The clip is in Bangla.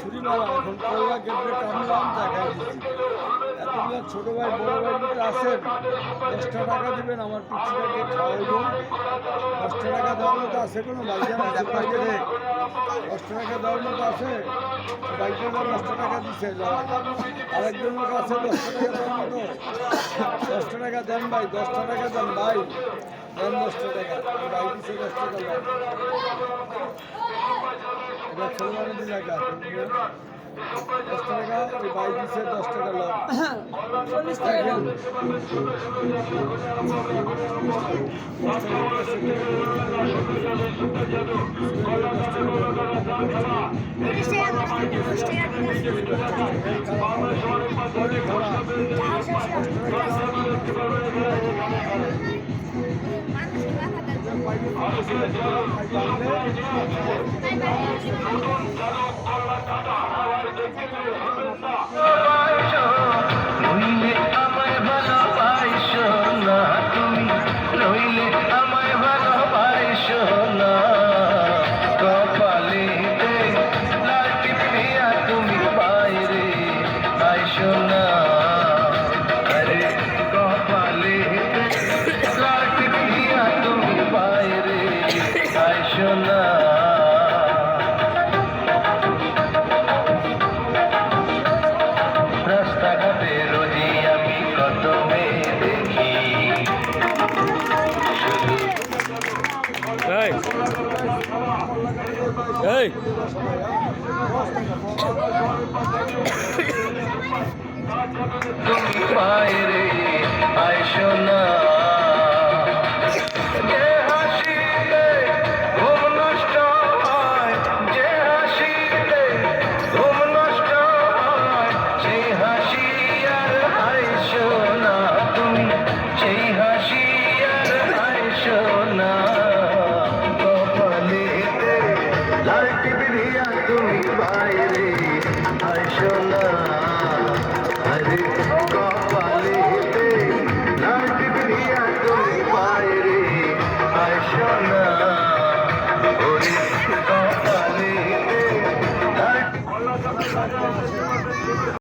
ছুরি মারা এখন কল্লা গেটে কামলাম দেখাই দিচ্ছি। এতগুলো ছোটো ভাই বড় ভাই দুটো আছেন, 10টা টাকা দিবেন আমার পিচ্ছিটাকে খাওয়াইব। 10টা টাকা দেওয়ার মতো আছে কোনো ভাইজান? 10টা টাকা দেওয়ার মতো আছে? বাইকটা 10টা টাকা দিচ্ছে, আরেকজনের কাছে 10টা টাকা দেওয়ার মতো? 10টা টাকা দেন ভাই, 10টা টাকা দেন ভাই, দেন 10টা টাকা। ভাই দিচ্ছে 10 টাকা দেন, এটা ছোটো দিন টাকা 10 টাকা ওই ভাই দিচ্ছে 10 টাকা লোক 40 টাকা নইলে আমায় ভালোবাসো না তুমি, নইলে আমায় ভালোবাসো না। কপালেতে লাল টিপিয়া তুমি বাইরে আইসো না। আরে কপালেতে লাল টিপিয়া তুমি বাইরে আইসো না। রাস্তাঘাটে রোজই আমি কত মেয়ে দেখি, তুমি বাইরে আইসো না। যে হাসিতে ঘুম নষ্ট হয়, যে হাসিতে ঘুম নষ্ট হয়, সেই হাসি আর আইসো না তুমি, সেই হাসি আর আইসো না। কপালেতে লাল টিপিয়া তুমি বাইরে আইসো না।